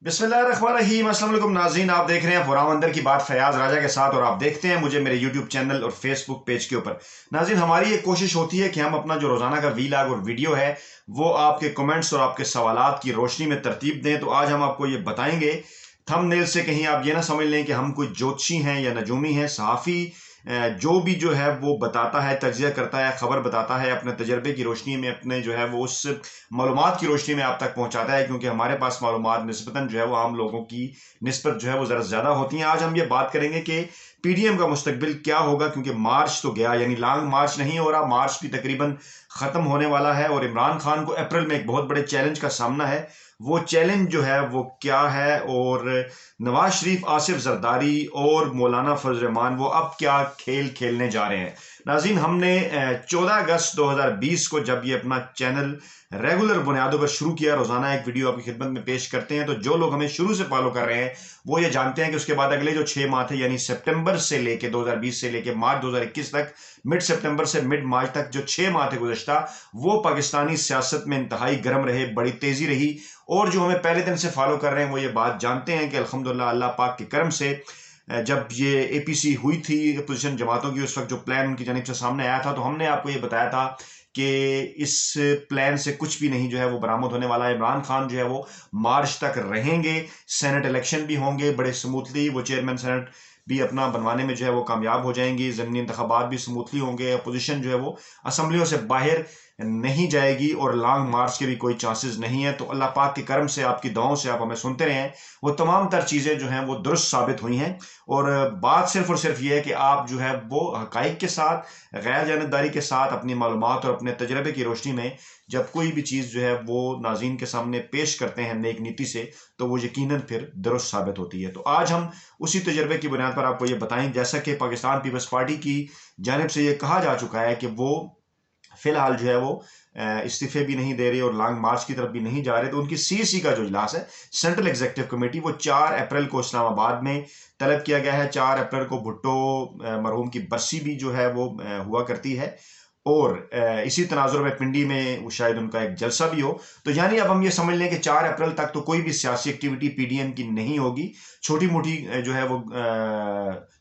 बिस्मिल्लाहिर्रहमानिर्रहीम। अस्सलाम वालेकुम नाज़रीन, आप देख रहे हैं पुरामंदर की बात फयाज राजा के साथ और आप देखते हैं मुझे मेरे यूट्यूब चैनल और फेसबुक पेज के ऊपर। नाज़रीन, हमारी एक कोशिश होती है कि हम अपना जो रोज़ाना का वीलॉग और वीडियो है वो आपके कमेंट्स और आपके सवालात की रोशनी में तरतीब दें। तो आज हम आपको ये बताएंगे, थंबनेल से कहीं आप ये ना समझ लें कि हम कोई ज्योतिषी हैं या नजूमी हैं। सहाफ़ी जो भी जो है वो बताता है, तज्ज़िया करता है, खबर बताता है, अपने तजर्बे की रोशनी में, अपने जो है वो उस मालूमात की रोशनी में आप तक पहुंचाता है, क्योंकि हमारे पास मालूमात निस्बतन जो है वो आम लोगों की निस्बत जो है वो ज़रा ज़्यादा होती हैं। आज हम ये बात करेंगे कि पीडीएम का मुस्तकबिल क्या होगा, क्योंकि मार्च तो गया, यानी लॉन्ग मार्च नहीं हो रहा, मार्च भी तकरीबन ख़त्म होने वाला है और इमरान खान को अप्रैल में एक बहुत बड़े चैलेंज का सामना है। वो चैलेंज जो है वो क्या है, और नवाज शरीफ, आसिफ जरदारी और मौलाना फजल रहमान वो अब क्या खेल खेलने जा रहे हैं। नाज़रीन, हमने 14 अगस्त 2020 को जब ये अपना चैनल रेगुलर बुनियादों पर शुरू किया, रोजाना एक वीडियो आपकी खिदमत में पेश करते हैं, तो जो लोग हमें शुरू से फॉलो कर रहे हैं वो ये जानते हैं कि उसके बाद अगले जो 6 माह थे, यानी सितंबर से लेके 2020 से लेके मार्च 2021 तक, मिड सितंबर से मिड मार्च तक जो 6 माह थे गुज़श्ता, वो पाकिस्तानी सियासत में इंतहाई गर्म रहे, बड़ी तेजी रही। और जो हमें पहले दिन से फॉलो कर रहे हैं वो ये बात जानते हैं कि अल्हम्दुलिल्लाह अल्लाह पाक के करम से जब ये एपीसी हुई थी अपोजिशन जमातों की, उस वक्त जो प्लान उनकी जानिब से सामने आया था, तो हमने आपको ये बताया था कि इस प्लान से कुछ भी नहीं जो है वो बरामद होने वाला है। इमरान खान जो है वो मार्च तक रहेंगे, सेनेट इलेक्शन भी होंगे बड़े स्मूथली, वो चेयरमैन सेनेट भी अपना बनवाने में जो है वो कामयाब हो जाएंगी, ज़मीनी इंतखाबात भी स्मूथली होंगे, अपोजिशन जो है वो असम्बलियों से बाहर नहीं जाएगी और लॉन्ग मार्च के भी कोई चांसेस नहीं है। तो अल्लाह पाक के करम से, आपकी दुआओं से आप हमें सुनते रहें, वो तमाम तर चीज़ें जो हैं वो दुरुस्त साबित हुई हैं। और बात सिर्फ और सिर्फ ये है कि आप जो है वो हकाइक के साथ, गैर जानबदारी के साथ, अपनी मालूमात और अपने तजर्बे की रोशनी में जब कोई भी चीज़ जो है वो नाज़रीन के सामने पेश करते हैं नेक नीति से, तो वो यकीनन फिर दुरुस्त साबित होती है। तो आज हम उसी तजर्बे की बुनियाद पर आपको ये बताएं, जैसा कि पाकिस्तान पीपल्स पार्टी की जानिब से ये कहा जा चुका है कि वो फिलहाल जो है वो इस्तीफे भी नहीं दे रहे और लॉन्ग मार्च की तरफ भी नहीं जा रहे। तो उनकी सीएसी का जो इजलास है, सेंट्रल एग्जीक्यूटिव कमेटी, वो 4 अप्रैल को इस्लामाबाद में तलब किया गया है। 4 अप्रैल को भुट्टो मरहूम की बरसी भी जो है वो हुआ करती है, और इसी तनाजुर में पिंडी में वो शायद उनका एक जलसा भी हो। तो यानी अब हम ये समझ लें कि 4 अप्रैल तक तो कोई भी सियासी एक्टिविटी पीडीएम की नहीं होगी। छोटी मोटी जो है वो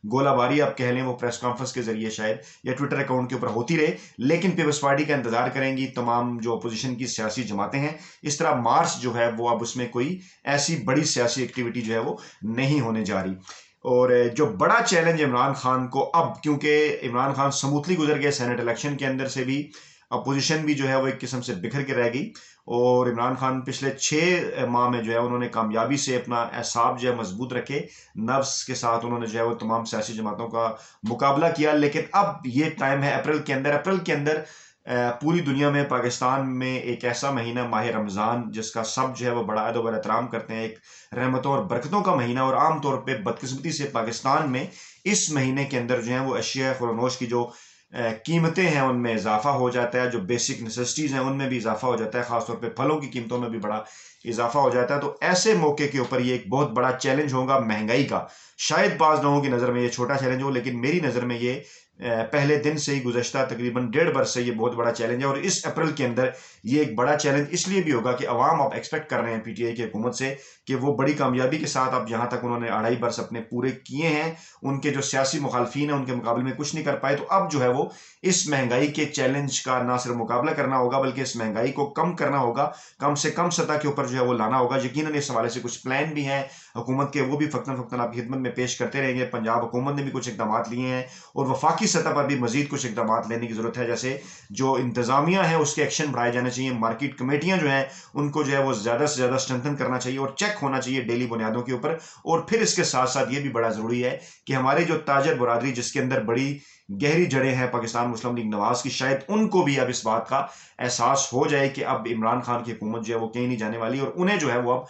गोलाबारी आप कह लें, वो प्रेस कॉन्फ्रेंस के जरिए शायद या ट्विटर अकाउंट के ऊपर होती रहे, लेकिन पीपल्स पार्टी का इंतजार करेंगी तमाम जो अपोजिशन की सियासी जमातें हैं। इस तरह मार्च जो है वो अब उसमें कोई ऐसी बड़ी सियासी एक्टिविटी जो है वो नहीं होने जा रही। और जो बड़ा चैलेंज इमरान खान को अब, क्योंकि इमरान खान स्मूथली गुजर गए सेनेट इलेक्शन के अंदर से भी, अपोजिशन भी जो है वो एक किस्म से बिखर के रह गई, और इमरान खान पिछले 6 माह में जो है उन्होंने कामयाबी से अपना एसाब जो है मजबूत रखे, नफ्स के साथ उन्होंने जो है वो तमाम सियासी जमातों का मुकाबला किया। लेकिन अब ये टाइम है अप्रैल के अंदर पूरी दुनिया में, पाकिस्तान में एक ऐसा महीना माह रमज़ान, जिसका सब जो है वो बड़ा अदब और एहतराम करते हैं, एक रहमतों और बरकतों का महीना। और आमतौर पे बदकिस्मती से पाकिस्तान में इस महीने के अंदर जो है वो अशिया खुरनोश की जो कीमतें हैं उनमें इजाफा हो जाता है, जो बेसिक नेसेसिटीज़ हैं उनमें भी इजाफा हो जाता है, खासतौर पे फलों की कीमतों में भी बड़ा इजाफा हो जाता है। तो ऐसे मौके के ऊपर ये एक बहुत बड़ा चैलेंज होगा महंगाई का। शायद बाज़ लोगों की नज़र में ये छोटा चैलेंज हो, लेकिन मेरी नज़र में ये पहले दिन से ही, गुज़श्ता तकरीबन 1.5 बरस से ये बहुत बड़ा चैलेंज है। और इस अप्रैल के अंदर ये एक बड़ा चैलेंज इसलिए भी होगा कि अवाम अब एक्सपेक्ट कर रहे हैं पीटीआई की हुकूमत से कि वो बड़ी कामयाबी के साथ, अब जहाँ तक उन्होंने 2.5 बरस अपने पूरे किए हैं, उनके जो सियासी मुखालफीन है उनके मुकाबले में कुछ नहीं कर पाए। तो अब जो है वो इस महंगाई के चैलेंज का ना सिर्फ मुकाबला करना होगा, बल्कि इस महंगाई को कम करना होगा, कम से कम सतह के ऊपर जो है वो लाना होगा। यकीनन इस हवाले से कुछ प्लान भी हैं हुकूमत के, वो भी फ़क्तन फ़क्तन आपकी खिदमत में पेश करते रहेंगे। पंजाब हुकूमत ने भी कुछ इकदाम लिए हैं और वफाकी सतह पर भी मजीद कुछ इकदाम लेने की ज़रूरत है। जैसे जो इंतज़ामिया है उसके एक्शन बढ़ाए जाने चाहिए, मार्केट कमेटियाँ जो हैं उनको जो है वो ज़्यादा से ज़्यादा स्ट्रेंथन करना चाहिए और चेक होना चाहिए डेली बुनियादों के ऊपर। और फिर इसके साथ साथ ये भी बड़ा ज़रूरी है कि हमारे जो ताजर बरादरी, जिसके अंदर बड़ी गहरी जड़ें हैं पाकिस्तान मुस्लिम लीग नवाज की, शायद उनको भी अब इस बात का एहसास हो जाए कि अब इमरान खान की हुकूमत जो है वो कहीं नहीं जाने वाली, और उन्हें जो है वो अब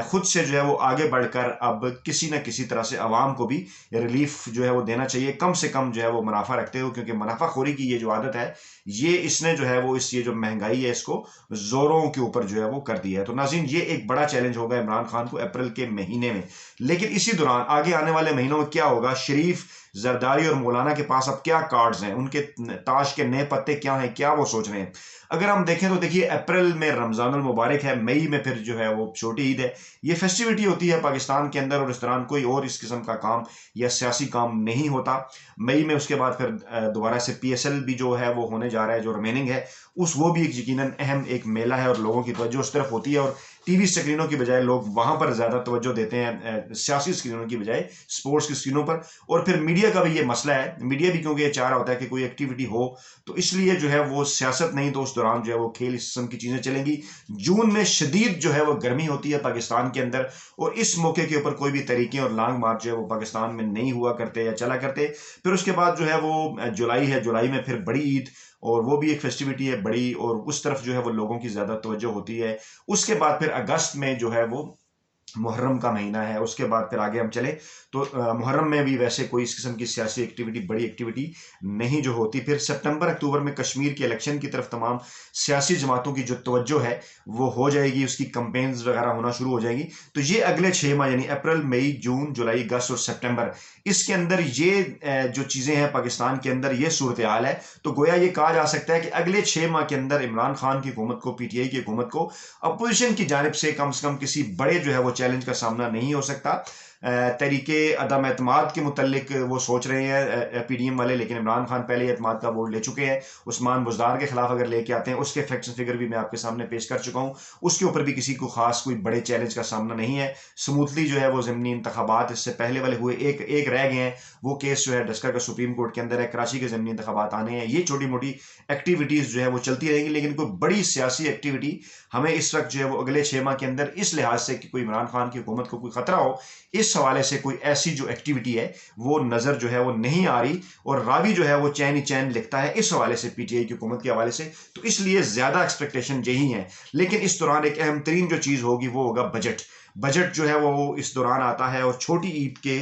खुद से जो है वो आगे बढ़कर अब किसी न किसी तरह से आवाम को भी रिलीफ जो है वो देना चाहिए, कम से कम जो है वो मुनाफा रखते हो, क्योंकि मुनाफाखोरी की ये जो आदत है, ये इसने जो है वो ये जो महंगाई है इसको जोरों के ऊपर जो है वो कर दिया है। तो नाज़रीन, ये एक बड़ा चैलेंज होगा इमरान खान को अप्रैल के महीने में। लेकिन इसी दौरान आगे आने वाले महीनों में क्या होगा, शरीफ जरदारी और मौलाना के पास अब क्या कार्ड्स हैं, उनके ताश के नए पत्ते क्या हैं, क्या वो सोच रहे हैं। अगर हम देखें तो देखिए अप्रैल में रमजानुल मुबारक है, मई में फिर जो है वो छोटी ईद है। ये फेस्टिविटी होती है पाकिस्तान के अंदर और इस दौरान कोई और इस किस्म का काम या सियासी काम नहीं होता। मई में उसके बाद फिर दोबारा से PSL भी जो है वो होने जा रहा है, जो रिमेनिंग है वो भी एक यकीनन अहम एक मेला है और लोगों की तवज्जो उस तरफ होती है और टीवी स्क्रीनों की बजाय लोग वहां पर ज्यादा तवज्जो देते हैं, सियासी स्क्रीनों की बजाय स्पोर्ट्स की स्क्रीनों पर। और फिर मीडिया का भी ये मसला है, मीडिया भी क्योंकि ये चाह रहा होता है कि कोई एक्टिविटी हो, तो इसलिए जो है वो सियासत नहीं तो उस दौरान जो है वो खेल इस किस्म की चीजें चलेंगी। जून में शदीद जो है वो गर्मी होती है पाकिस्तान के अंदर और इस मौके के ऊपर कोई भी तरीके और लॉन्ग मार्च जो है वो पाकिस्तान में नहीं हुआ करते या चला करते। फिर उसके बाद जो है वो जुलाई है, जुलाई में फिर बड़ी ईद और वो भी एक फेस्टिविटी है बड़ी और उस तरफ जो है वो लोगों की ज्यादा तवज्जो होती है। उसके बाद फिर अगस्त में जो है वो मुहर्रम का महीना है। उसके बाद फिर आगे हम चले तो मुहर्रम में भी वैसे कोई इस किस्म की सियासी एक्टिविटी, बड़ी एक्टिविटी नहीं जो होती। फिर सितंबर अक्टूबर में कश्मीर के इलेक्शन की तरफ तमाम सियासी जमातों की जो तवज्जो है वो हो जाएगी, उसकी कंपेन्स वगैरह होना शुरू हो जाएगी। तो ये अगले 6 माह यानी अप्रैल, मई, जून, जुलाई, अगस्त और सितंबर, इसके अंदर ये जो चीजें हैं पाकिस्तान के अंदर ये सूरत हाल है। तो गोया ये कहा जा सकता है कि अगले 6 माह के अंदर इमरान खान की हुकूमत को, PTI की हुकूमत को अपोजिशन की जानिब से कम किसी बड़े जो है वो चैलेंज का सामना नहीं हो सकता। तरीके अदम एतमाद के मुतल्लिक वो सोच रहे हैं PDM वाले, लेकिन इमरान खान पहले एतमाद का वोट ले चुके हैं। उस्मान बुज़दार के खिलाफ अगर लेके आते हैं, उसके फैक्ट्स फिगर भी मैं आपके सामने पेश कर चुका हूं। उसके ऊपर भी किसी को खास कोई बड़े चैलेंज का सामना नहीं है। स्मूथली जो है वो ज़मीनी इंतखाबात इससे पहले वाले हुए, एक रह गए हैं, वो केस जो है डस्का का सुप्रीम कोर्ट के अंदर है, कराची के ज़मीनी इंतखाबात आने हैं। ये छोटी मोटी एक्टिविटीज़ जो है वो चलती रहेंगी, लेकिन कोई बड़ी सियासी एक्टिविटी हमें इस वक्त जो है वो अगले 6 माह के अंदर इस लिहाज से कि कोई इमरान खान की हुकूमत को कोई खतरा हो, इस हवाले से कोई ऐसी जो एक्टिविटी है वो नजर जो है वो नहीं आ रही। और रावी जो है वो चैन ही चैन लिखता है इस हवाले से, PTI की हुकूमत के हवाले से, तो इसलिए ज्यादा एक्सपेक्टेशन यही है। लेकिन इस दौरान एक अहम तरीन जो चीज होगी वो होगा बजट। बजट जो है वो इस दौरान आता है और छोटी ईद के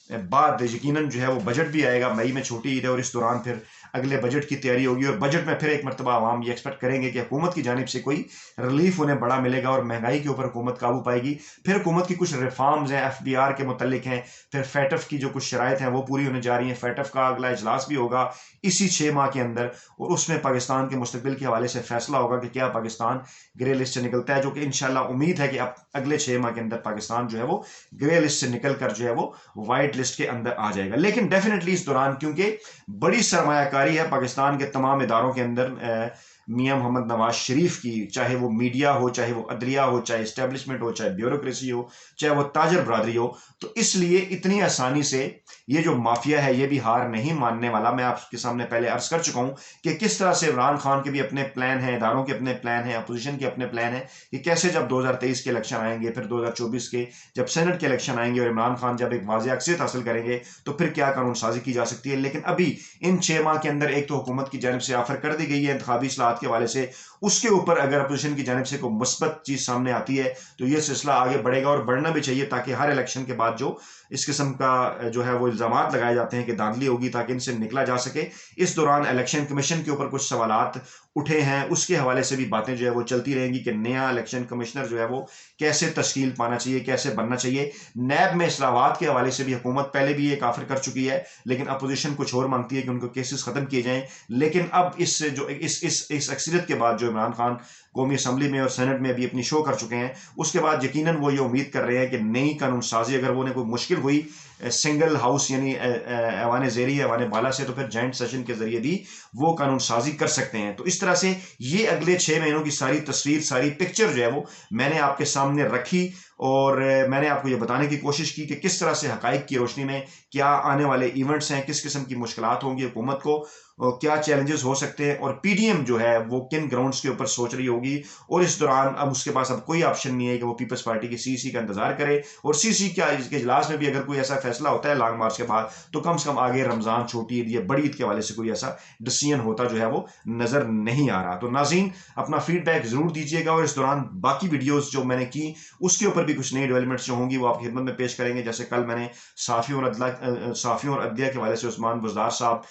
बाद यकीनन जो है वो बजट भी आएगा। मई में छोटी ईद है और इस दौरान फिर अगले बजट की तैयारी होगी और बजट में फिर एक मरतबा आवाम ये एक्सपेक्ट करेंगे कि हुकूमत की जानिब से कोई रिलीफ उन्हें बड़ा मिलेगा और महंगाई के ऊपर हुकूमत काबू पाएगी। फिर हुकूमत की कुछ रिफॉर्म्स हैं, FDR के मुतल्लिक हैं, फिर FATF की जो कुछ शराइत हैं वो पूरी होने जा रही हैं। FATF का अगला इजलास भी होगा इसी 6 माह के अंदर और उसमें पाकिस्तान के मुस्तकबिल के हवाले से फैसला होगा कि क्या पाकिस्तान ग्रे लिस्ट से निकलता है, जो कि इंशाल्लाह उम्मीद है कि अब अगले 6 माह के अंदर पाकिस्तान जो है वो ग्रे लिस्ट से निकल कर जो है वो व्हाइट लिस्ट के अंदर आ जाएगा। लेकिन डेफिनेटली इस दौरान क्योंकि बड़ी सरमायाकारी है पाकिस्तान के तमाम इदारों के अंदर मियां मोहम्मद नवाज शरीफ की, चाहे वो मीडिया हो, चाहे वो अदलिया हो, चाहे इस्टेब्लिशमेंट हो, चाहे ब्यूरोक्रेसी हो, चाहे वो ताजर बरादरी हो, तो इसलिए इतनी आसानी से ये जो माफिया है ये भी हार नहीं मानने वाला। मैं आपके सामने पहले अर्ज कर चुका हूं कि किस तरह से इमरान खान के भी अपने प्लान हैं, इदारों के अपने प्लान हैं, अपोजिशन के अपने प्लान हैं कि कैसे जब 2023 के इलेक्शन आएंगे, फिर 2024 के जब सेनेट के इलेक्शन आएंगे और इमरान खान जब एक वाज़ेह अक्सरियत हासिल करेंगे तो फिर क्या कानून साजी की जा सकती है। लेकिन अभी इन 6 माह के अंदर एक तो हुकूमत की जानिब से ऑफर कर दी गई है इंतखाबी इस्लाहात के हवाले से, उसके ऊपर अगर अपोजिशन की जानिब से कोई मुस्बत चीज सामने आती है तो ये सिलसिला आगे बढ़ेगा और बढ़ना भी चाहिए, ताकि हर इलेक्शन के बाद जो इस किस्म का जो है वो इल्जामात लगाए जाते हैं कि धांधली होगी, ताकि इनसे निकला जा सके। इस दौरान इलेक्शन कमीशन के ऊपर कुछ सवालात उठे हैं, उसके हवाले से भी बातें जो है वो चलती रहेंगी कि नया इलेक्शन कमिश्नर जो है वो कैसे तश्कील पाना चाहिए, कैसे बनना चाहिए। नैब में इस्लाहात के हवाले से भी हुकूमत पहले भी एक ऑफर कर चुकी है, लेकिन अपोजिशन कुछ और मांगती है कि उनको केसेस खत्म किए जाएं। लेकिन अब इस अक्सरियत के बाद जो इमरान खान कौमी असम्बली में और सेनेट में भी अपनी शो कर चुके हैं, उसके बाद यकीनन वो ये उम्मीद कर रहे हैं कि नई कानून साजी अगर वो कोई मुश्किल हुई सिंगल हाउस यानी ऐवान ज़ेरी ऐवान बाला से, तो फिर जॉइंट सेशन के जरिए भी वो कानून साजी कर सकते हैं। तो इस तरह से ये अगले 6 महीनों की सारी तस्वीर, सारी पिक्चर जो है वो मैंने आपके सामने रखी और मैंने आपको ये बताने की कोशिश की कि किस तरह से हकाइक की रोशनी में क्या आने वाले इवेंट्स हैं, किस किस्म की मुश्किलात होंगी हुकूमत को, क्या चैलेंजेस हो सकते हैं और PDM जो है वो किन ग्राउंड्स के ऊपर सोच रही होगी। और इस दौरान अब उसके पास अब कोई ऑप्शन नहीं है कि वो पीपल्स पार्टी की CC का इंतजार करे, और CC क्या इसके इजलास में भी अगर कोई ऐसा फैसला होता है लॉन्ग मार्च के बाद तो कम से कम आगे रमजान, छोटी ईद या बड़ी ईद के हवाले से कोई ऐसा डिसीजन होता जो है वो नजर नहीं आ रहा। तो नाज़रीन अपना फीडबैक जरूर दीजिएगा और इस दौरान बाकी वीडियोस जो मैंने की उसके ऊपर ऊपर भी कुछ नई डेवलपमेंट्स जो होंगी वो आपकी खिदमत में पेश करेंगे। जैसे कल मैंने साफ़ियों और अदलिया के हवाले से उस्मान बुज़दार साहब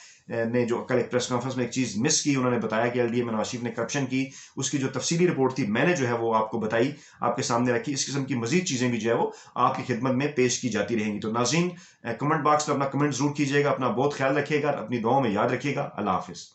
ने जो कल एक प्रेस कॉन्फ्रेंस में एक चीज़ मिस की, उन्होंने बताया कि LDA में नवाज शरीफ ने करप्शन की, उसकी जो तफसीली रिपोर्ट थी मैंने जो है वो आपको बताई, आपके सामने रखी। इस किस्म की मजीद चीज़ें भी जो है वो आपकी खिदमत में पेश की जाती रहेंगी। तो नाज़रीन, कमेंट बॉक्स में अपना कमेंट जरूर कीजिएगा, अपना बहुत ख्याल रखिएगा, अपनी दुआओं में याद रखिएगा। अल्लाह हाफिज़।